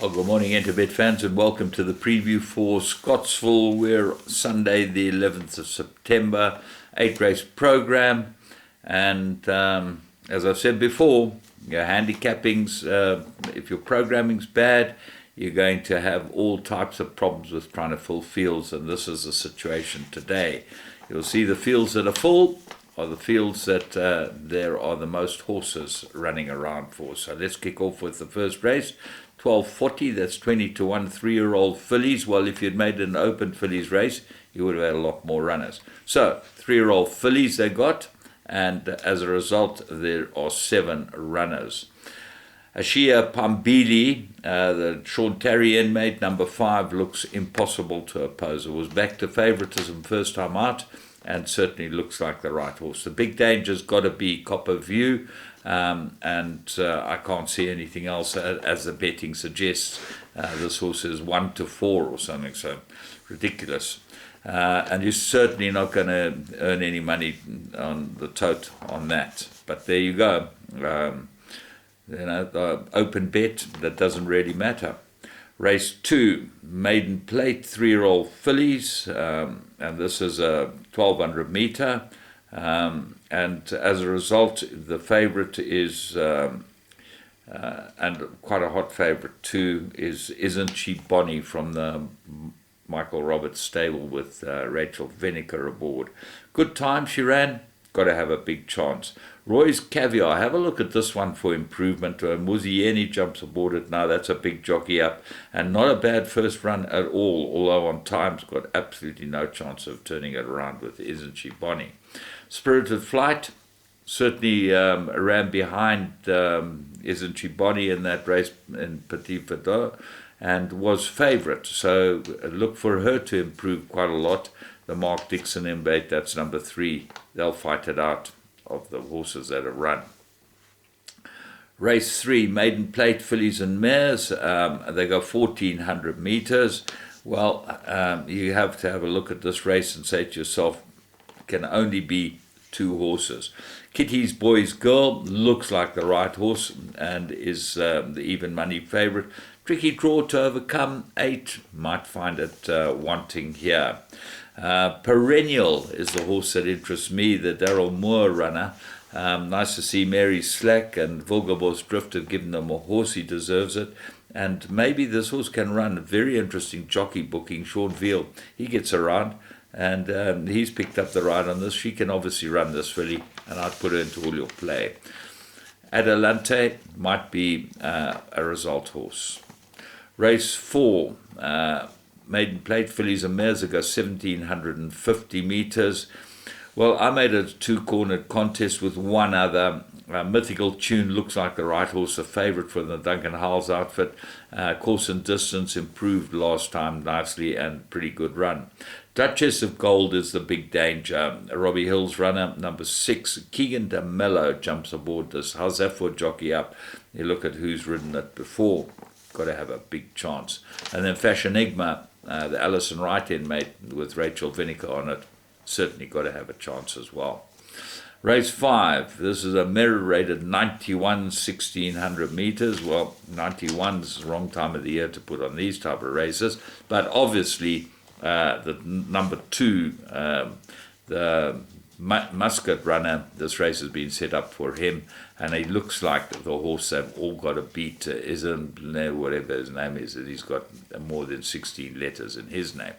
Oh, good morning, Interbet fans, and welcome to the preview for Scottsville. We're Sunday, the 11th of September, 8-race program. And as I've said before, your handicappings, if your programming's bad, you're going to have all types of problems with trying to fill fields, and this is the situation today. You'll see the fields that are full are the fields that there are the most horses running around for. So let's kick off with the first race. 1240, that's 20 to 1 3-year-old fillies. Well, if you'd made an open fillies race, you would have had a lot more runners. So 3-year-old fillies they got, and as a result, there are 7 runners. Ashia Pambili, the Sean Terrier made number 5, looks impossible to oppose. It was back to favoritism first time out, and certainly looks like the right horse. The big danger's got to be Copper View, and I can't see anything else as the betting suggests. This horse is 1 to 4 or something, so ridiculous. And you're certainly not going to earn any money on the tote on that. But there you go. The open bet, that doesn't really matter. Race 2, Maiden Plate, 3-year-old fillies, and this is a 1200 meter. And as a result, the favourite is, and quite a hot favourite too, is Isn't She Bonnie from the Michael Roberts stable with Rachel Vinegar aboard. Good time she ran, got to have a big chance. Roy's Caviar, have a look at this one for improvement. Muzieni jumps aboard it now, that's a big jockey up, and not a bad first run at all, although on time's got absolutely no chance of turning it around with Isn't She Bonnie. Spirited Flight certainly ran behind Isn't She Bonnie in that race in Petit Verdot and was favourite, so look for her to improve quite a lot. The Mark Dixon M8, that's number 3, they'll fight it out of the horses that have run. Race 3, Maiden Plate, fillies and mares, they go 1400 metres. Well, you have to have a look at this race and say to yourself, can only be 2 horses. Kitty's Boy's Girl looks like the right horse and is the even money favourite. Tricky Draw to overcome 8, might find it wanting here. Perennial is the horse that interests me, the Darryl Moore runner. Nice to see Mary Slack and Vulgabos Drift have given them a horse, he deserves it. And maybe this horse can run. A very interesting jockey booking, Sean Veal. He gets around, and he's picked up the ride on this. She can obviously run this filly, and I'd put her into all your play. Adelante might be a result horse. Race 4, Maiden Plate, fillies and mares that go 1750 metres. Well, I made a 2-cornered contest with one other. Mythical Tune looks like the right horse, a favourite for the Duncan Howells outfit. Course and distance improved last time nicely and pretty good run. Duchess of Gold is the big danger. Robbie Hill's runner, number 6. Keegan DeMello jumps aboard this. How's that for a jockey up? You look at who's ridden it before. Got to have a big chance. And then Fashion Enigma, the Alison Wright inmate with Rachel Vinegar on it, certainly got to have a chance as well. Race 5, this is a mirror rated 91 1600 metres. Well, 91's the wrong time of the year to put on these type of races, but obviously the number 2, the Muscat runner, this race has been set up for him, and he looks like the horse they've all got to beat. Isn't whatever his name is, that he's got more than 16 letters in his name.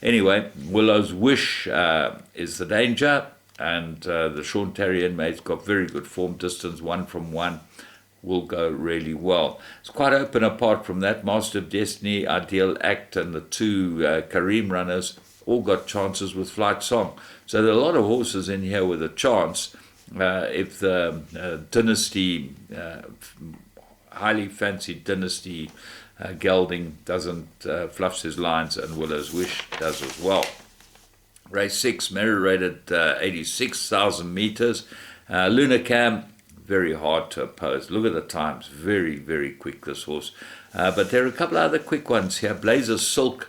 Anyway, Willow's Wish is the danger, and the Sean Terrier mate's got very good form. Distance 1 from 1 will go really well. It's quite open apart from that. Master of Destiny, Ideal Act, and the 2 Kareem runners all got chances with Flight Song. So there are a lot of horses in here with a chance. If the Dynasty, highly fancied Dynasty gelding doesn't fluffs his lines, and Willow's Wish does as well. Race 6, merit rated 86,000 metres. Lunacam, very hard to oppose. Look at the times, very, very quick this horse. But there are a couple of other quick ones here. Blazer Silk,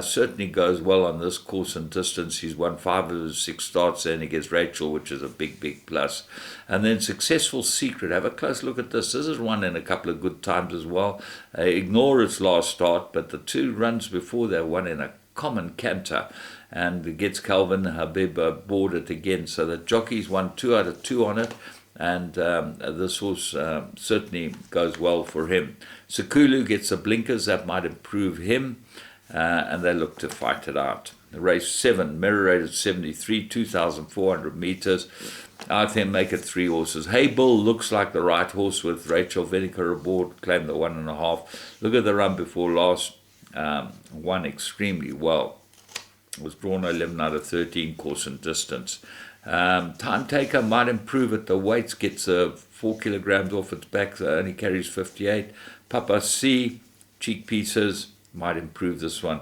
Certainly goes well on this course and distance. He's won 5 of his 6 starts and against Rachel, which is a big plus. And then Successful Secret. Have a close look at this. This is one in a couple of good times as well. Ignore its last start, but the 2 runs before that won in a common canter. And it gets Calvin Habib aboard it again. So the jockey's won 2 out of 2 on it. And this horse certainly goes well for him. Sekulu gets the blinkers. That might improve him. And they look to fight it out. Race 7, mirror rated 73, 2,400 meters. I think make it 3 horses. Hey Bull looks like the right horse with Rachel Vinegar aboard, claimed the 1.5. Look at the run before last, won extremely well. Was drawn 11 out of 13 course and distance. Time Taker might improve it. The weights gets 4 kilograms off its back, so it only carries 58. Papa C, cheek pieces, might improve this one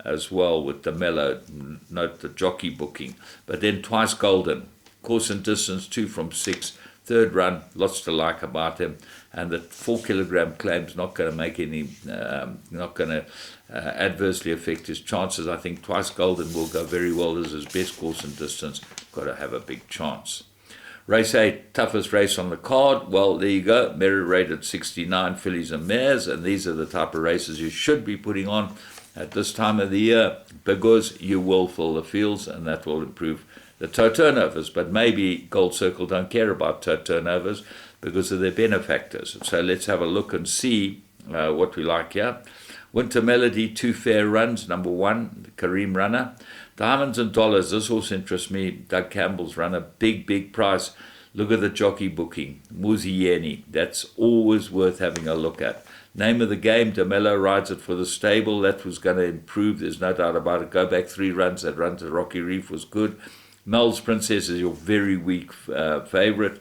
as well with the mellow. Note the jockey booking. But then Twice Golden, course and distance 2 from 6. Third run, lots to like about him. And the 4 kilogram claim's not going to make any, not going to adversely affect his chances. I think Twice Golden will go very well as his best course and distance. Got to have a big chance. Race 8, toughest race on the card. Well, there you go. Merit rated 69 fillies and mares. And these are the type of races you should be putting on at this time of the year, because you will fill the fields and that will improve the toe turnovers. But maybe Gold Circle don't care about toe turnovers because of their benefactors. So let's have a look and see what we like here. Winter Melody, 2 fair runs. Number 1, Kareem Runner. Diamonds and Dollars, this horse interests me. Doug Campbell's runner, big price. Look at the jockey booking. Muzieni, that's always worth having a look at. Name of the Game, DeMello rides it for the stable. That was going to improve, there's no doubt about it. Go back 3 runs. That run to Rocky Reef was good. Mel's Princess is your very weak favourite.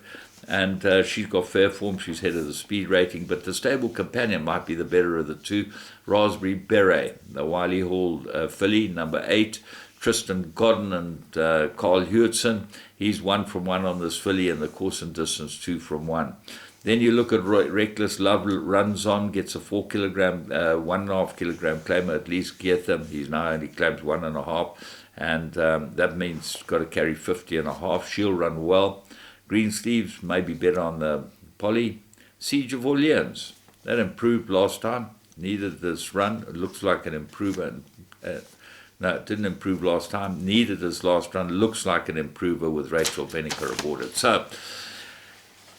And she's got fair form. She's head of the speed rating. But the stable companion might be the better of the 2. Raspberry Beret, the Wiley Hall filly, number 8. Tristan Godden and Carl Hewitson. He's 1 from 1 on this filly, and the course and distance 2 from 1. Then you look at Reckless Love, runs on, gets a 4 kilogram, 1.5 kilogram claimer, at least get them. He's now only claims 1.5, and that means got to carry 50.5. She'll run well. Green Sleeves may be better on the poly. Siege of Orleans, that improved last time. Needed this run. It looks like an improver. No, it didn't improve last time. Needed this last run. Looks like an improver with Rachel Vinegar aboard it. So,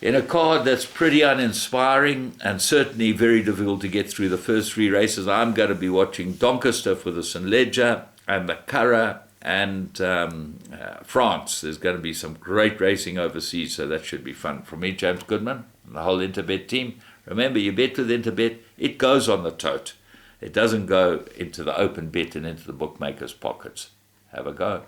in a card that's pretty uninspiring and certainly very difficult to get through the first 3 races, I'm going to be watching Doncaster for the St. Leger and Macara and France. There's going to be some great racing overseas, so that should be fun. From me, James Goodman, and the whole Interbet team. Remember, you bet with Interbet, it goes on the tote. It doesn't go into the open bet and into the bookmakers' pockets. Have a go.